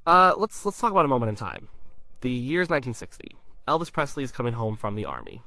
Let's talk about a moment in time. The year's 1960. Elvis Presley is coming home from the army.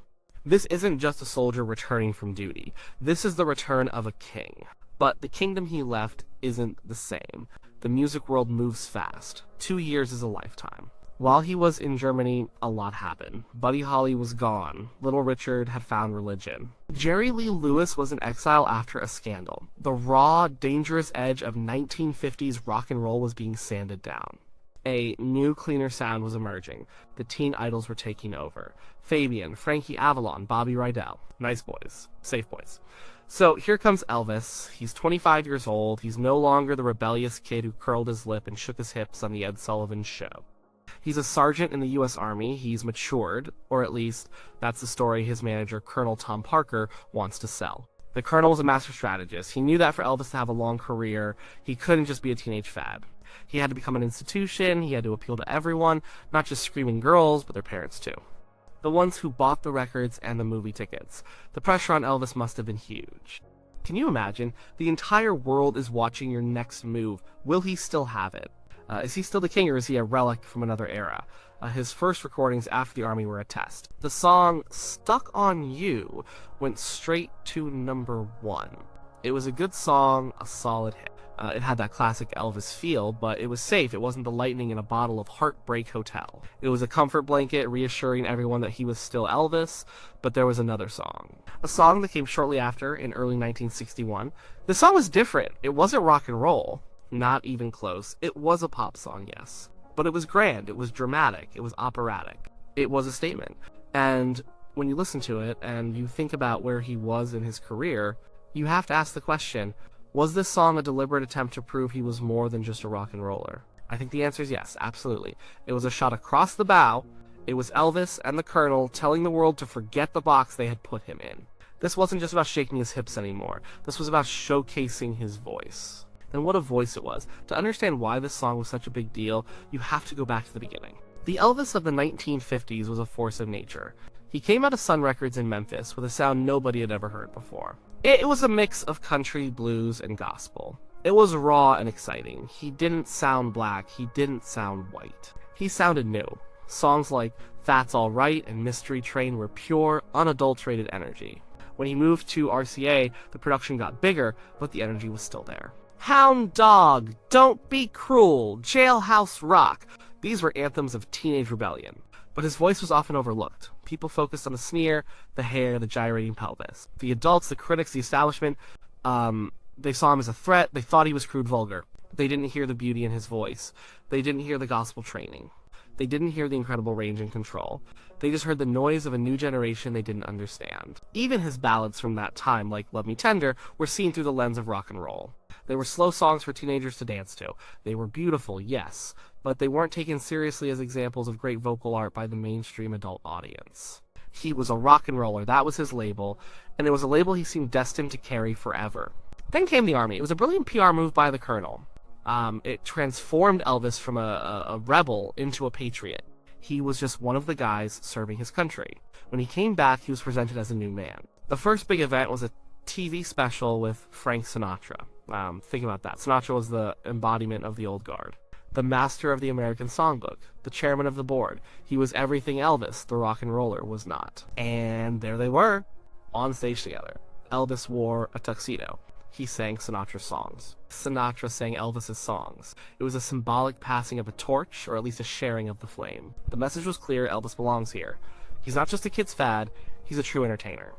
This isn't just a soldier returning from duty. This is the return of a king. But the kingdom he left isn't the same. The music world moves fast. 2 years is a lifetime. While he was in Germany, a lot happened. Buddy Holly was gone. Little Richard had found religion. Jerry Lee Lewis was in exile after a scandal. The raw, dangerous edge of 1950s rock and roll was being sanded down. A new, cleaner sound was emerging. The teen idols were taking over. Fabian, Frankie Avalon, Bobby Rydell. Nice boys. Safe boys. So here comes Elvis. He's 25 years old. He's no longer the rebellious kid who curled his lip and shook his hips on the Ed Sullivan Show. He's a sergeant in the U.S. Army. He's matured, or at least that's the story his manager, Colonel Tom Parker, wants to sell. The colonel was a master strategist. He knew that for Elvis to have a long career, he couldn't just be a teenage fad. He had to become an institution. He had to appeal to everyone, not just screaming girls, but their parents too. The ones who bought the records and the movie tickets. The pressure on Elvis must have been huge. Can you imagine? The entire world is watching your next move. Will he still have it? Is he still the king, or is he a relic from another era? His first recordings after the army were a test. The song Stuck on You went straight to #1. It was a good song, a solid hit. It had that classic Elvis feel, but it was safe. It wasn't the lightning in a bottle of Heartbreak Hotel. It was a comfort blanket reassuring everyone that he was still Elvis, but there was another song. A song that came shortly after, in early 1961. The song was different. It wasn't rock and roll. Not even close. It was a pop song, yes. But it was grand. It was dramatic. It was operatic. It was a statement. And when you listen to it and you think about where he was in his career, you have to ask the question, was this song a deliberate attempt to prove he was more than just a rock and roller? I think the answer is yes, absolutely. It was a shot across the bow. It was Elvis and the Colonel telling the world to forget the box they had put him in. This wasn't just about shaking his hips anymore. This was about showcasing his voice. And what a voice it was. To understand why this song was such a big deal, you have to go back to the beginning. The Elvis of the 1950s was a force of nature. He came out of Sun Records in Memphis with a sound nobody had ever heard before. It was a mix of country, blues, and gospel. It was raw and exciting. He didn't sound black. He didn't sound white. He sounded new. Songs like That's All Right and Mystery Train were pure, unadulterated energy. When he moved to RCA, the production got bigger, but the energy was still there. Hound Dog, Don't Be Cruel, Jailhouse Rock. These were anthems of teenage rebellion. But his voice was often overlooked. People focused on the sneer, the hair, the gyrating pelvis. The adults, the critics, the establishment, they saw him as a threat. They thought he was crude vulgar. They didn't hear the beauty in his voice. They didn't hear the gospel training. They didn't hear the incredible range and control. They just heard the noise of a new generation they didn't understand. Even his ballads from that time, like Love Me Tender, were seen through the lens of rock and roll. They were slow songs for teenagers to dance to. They were beautiful, yes, but they weren't taken seriously as examples of great vocal art by the mainstream adult audience. He was a rock and roller, that was his label, and it was a label he seemed destined to carry forever. Then came the army. It was a brilliant PR move by the colonel. It transformed Elvis from a rebel into a patriot. He was just one of the guys serving his country. When he came back, he was presented as a new man. The first big event was a TV special with Frank Sinatra. Think about that. Sinatra was the embodiment of the old guard. The master of the American songbook. The chairman of the board. He was everything Elvis, the rock and roller, was not. And there they were, on stage together. Elvis wore a tuxedo. He sang Sinatra's songs. Sinatra sang Elvis's songs. It was a symbolic passing of a torch, or at least a sharing of the flame. The message was clear, Elvis belongs here. He's not just a kid's fad, he's a true entertainer.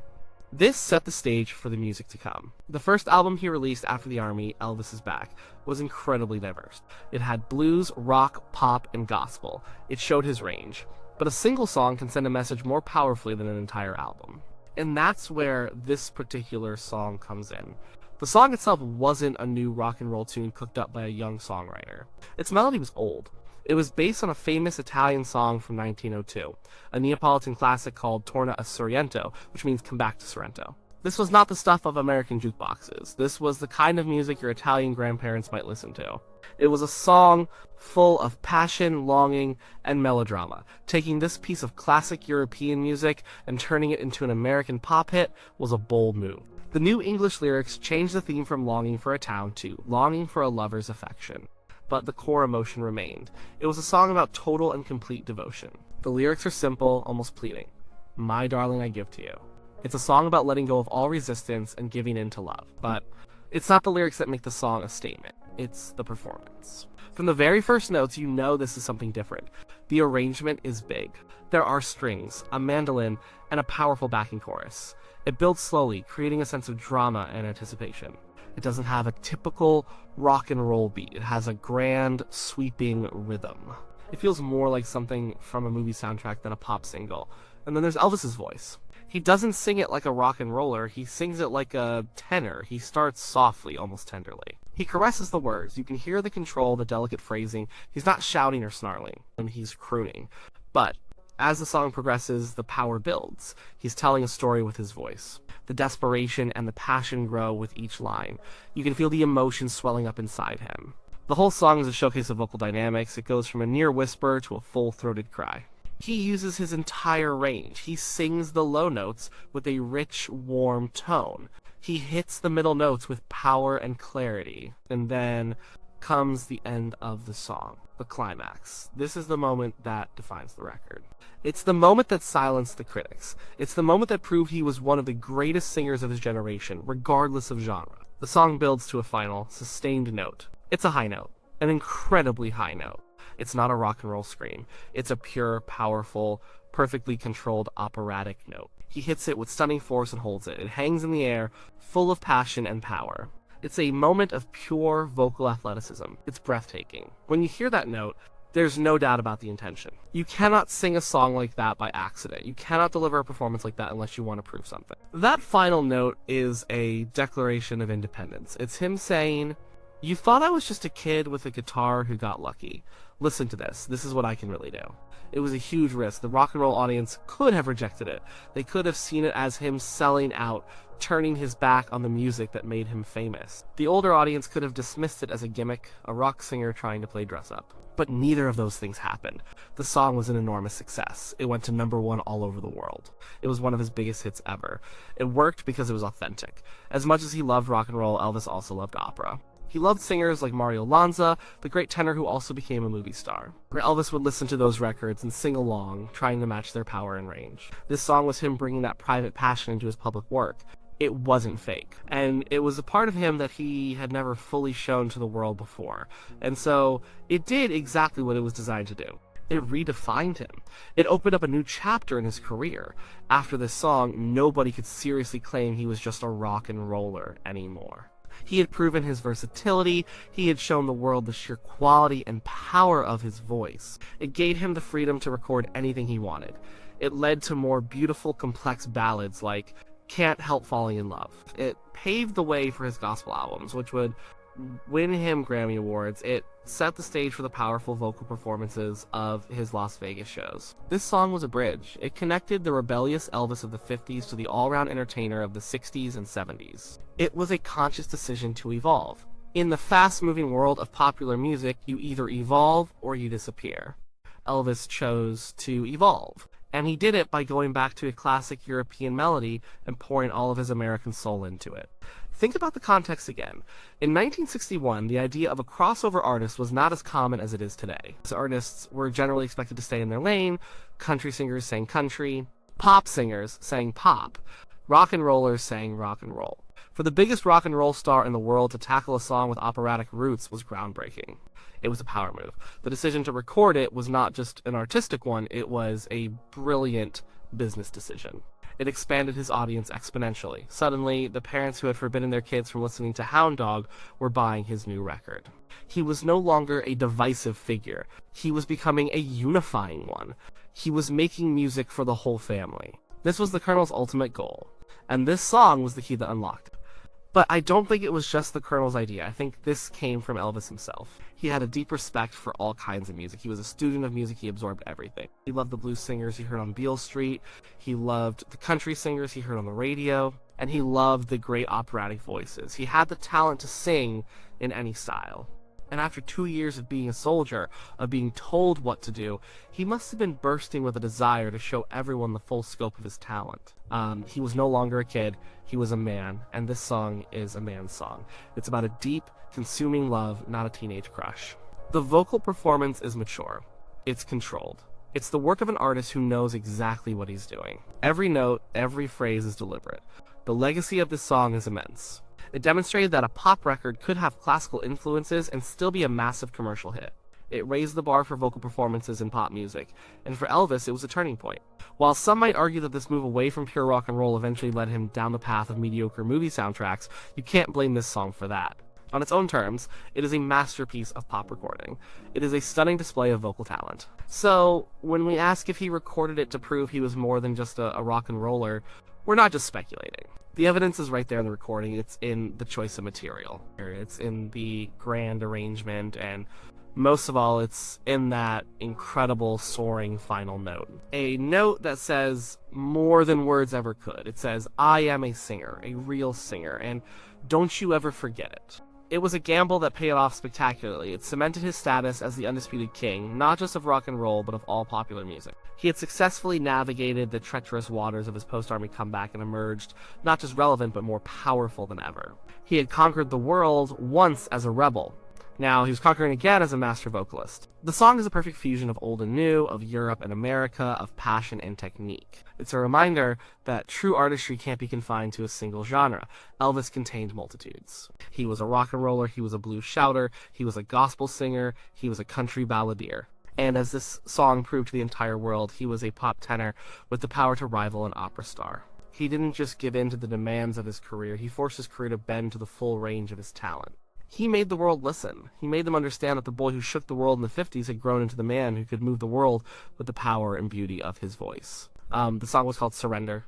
This set the stage for the music to come. The first album he released after the army, Elvis Is Back, was incredibly diverse. It had blues, rock, pop, and gospel. It showed his range. But a single song can send a message more powerfully than an entire album. And that's where this particular song comes in. The song itself wasn't a new rock and roll tune cooked up by a young songwriter. Its melody was old. It was based on a famous Italian song from 1902, a Neapolitan classic called Torna a Sorrento, which means come back to Sorrento. This was not the stuff of American jukeboxes. This was the kind of music your Italian grandparents might listen to. It was a song full of passion, longing, and melodrama. Taking this piece of classic European music and turning it into an American pop hit was a bold move. The new English lyrics changed the theme from longing for a town to longing for a lover's affection. but the core emotion remained. It was a song about total and complete devotion. The lyrics are simple, almost pleading. My darling, I give to you. It's a song about letting go of all resistance and giving in to love. But it's not the lyrics that make the song a statement. It's the performance. From the very first notes, you know this is something different. The arrangement is big. There are strings, a mandolin, and a powerful backing chorus. It builds slowly, creating a sense of drama and anticipation. It doesn't have a typical rock and roll beat. It has a grand, sweeping rhythm. It feels more like something from a movie soundtrack than a pop single. And then there's Elvis's voice. He doesn't sing it like a rock and roller, he sings it like a tenor. He starts softly, almost tenderly. He caresses the words. You can hear the control, the delicate phrasing. He's not shouting or snarling, and he's crooning. But as the song progresses, the power builds. He's telling a story with his voice. The desperation and the passion grow with each line. You can feel the emotion swelling up inside him. The whole song is a showcase of vocal dynamics. It goes from a near whisper to a full-throated cry. He uses his entire range. He sings the low notes with a rich, warm tone. He hits the middle notes with power and clarity. And then comes the end of the song, the climax. This is the moment that defines the record. It's the moment that silenced the critics. It's the moment that proved he was one of the greatest singers of his generation, regardless of genre. The song builds to a final, sustained note. It's a high note, an incredibly high note. It's not a rock and roll scream. It's a pure, powerful, perfectly controlled operatic note. He hits it with stunning force and holds it. It hangs in the air, full of passion and power. It's a moment of pure vocal athleticism. It's breathtaking. When you hear that note, there's no doubt about the intention. You cannot sing a song like that by accident. You cannot deliver a performance like that unless you want to prove something. That final note is a declaration of independence. It's him saying, "You thought I was just a kid with a guitar who got lucky. Listen to this. This is what I can really do." It was a huge risk. The rock and roll audience could have rejected it. They could have seen it as him selling out, turning his back on the music that made him famous. The older audience could have dismissed it as a gimmick, a rock singer trying to play dress up. But neither of those things happened. The song was an enormous success. It went to #1 all over the world. It was one of his biggest hits ever. It worked because it was authentic. As much as he loved rock and roll, Elvis also loved opera. He loved singers like Mario Lanza, the great tenor who also became a movie star. Elvis would listen to those records and sing along, trying to match their power and range. This song was him bringing that private passion into his public work. It wasn't fake. And it was a part of him that he had never fully shown to the world before. And so it did exactly what it was designed to do. It redefined him. It opened up a new chapter in his career. After this song, nobody could seriously claim he was just a rock and roller anymore. He had proven his versatility. He had shown the world the sheer quality and power of his voice. It gave him the freedom to record anything he wanted. It led to more beautiful, complex ballads like Can't Help Falling in Love. It paved the way for his gospel albums, which would win him Grammy Awards. It set the stage for the powerful vocal performances of his Las Vegas shows. This song was a bridge. It connected the rebellious Elvis of the 50s to the all-round entertainer of the 60s and 70s. It was a conscious decision to evolve. In the fast-moving world of popular music, you either evolve or you disappear. Elvis chose to evolve, and he did it by going back to a classic European melody and pouring all of his American soul into it. Think about the context again. In 1961, the idea of a crossover artist was not as common as it is today. So artists were generally expected to stay in their lane. Country singers sang country. Pop singers sang pop. Rock and rollers sang rock and roll. For the biggest rock and roll star in the world to tackle a song with operatic roots was groundbreaking. It was a power move. The decision to record it was not just an artistic one, it was a brilliant business decision. It expanded his audience exponentially. Suddenly, the parents who had forbidden their kids from listening to Hound Dog were buying his new record. He was no longer a divisive figure. He was becoming a unifying one. He was making music for the whole family. This was the Colonel's ultimate goal, and this song was the key that unlocked it. But I don't think it was just the Colonel's idea. I think this came from Elvis himself. He had a deep respect for all kinds of music. He was a student of music. He absorbed everything. He loved the blues singers he heard on Beale Street. He loved the country singers he heard on the radio. And he loved the great operatic voices. He had the talent to sing in any style. And after 2 years of being a soldier, of being told what to do, he must have been bursting with a desire to show everyone the full scope of his talent. He was no longer a kid, he was a man, and this song is a man's song. It's about a deep, consuming love, not a teenage crush. The vocal performance is mature. It's controlled. It's the work of an artist who knows exactly what he's doing. Every note, every phrase is deliberate. The legacy of this song is immense. It demonstrated that a pop record could have classical influences and still be a massive commercial hit. It raised the bar for vocal performances in pop music, and for Elvis, it was a turning point. While some might argue that this move away from pure rock and roll eventually led him down the path of mediocre movie soundtracks, you can't blame this song for that. On its own terms, it is a masterpiece of pop recording. It is a stunning display of vocal talent. So, when we ask if he recorded it to prove he was more than just a rock and roller, we're not just speculating. The evidence is right there in the recording. It's in the choice of material. It's in the grand arrangement, and most of all, it's in that incredible soaring final note. A note that says more than words ever could. It says, "I am a singer, a real singer, and don't you ever forget it." It was a gamble that paid off spectacularly. It cemented his status as the undisputed king, not just of rock and roll, but of all popular music. He had successfully navigated the treacherous waters of his post-army comeback and emerged not just relevant, but more powerful than ever. He had conquered the world once as a rebel. Now, he was conquering again as a master vocalist. The song is a perfect fusion of old and new, of Europe and America, of passion and technique. It's a reminder that true artistry can't be confined to a single genre. Elvis contained multitudes. He was a rock and roller, he was a blues shouter, he was a gospel singer, he was a country balladeer. And as this song proved to the entire world, he was a pop tenor with the power to rival an opera star. He didn't just give in to the demands of his career, he forced his career to bend to the full range of his talent. He made the world listen. He made them understand that the boy who shook the world in the 50s had grown into the man who could move the world with the power and beauty of his voice. The song was called Surrender.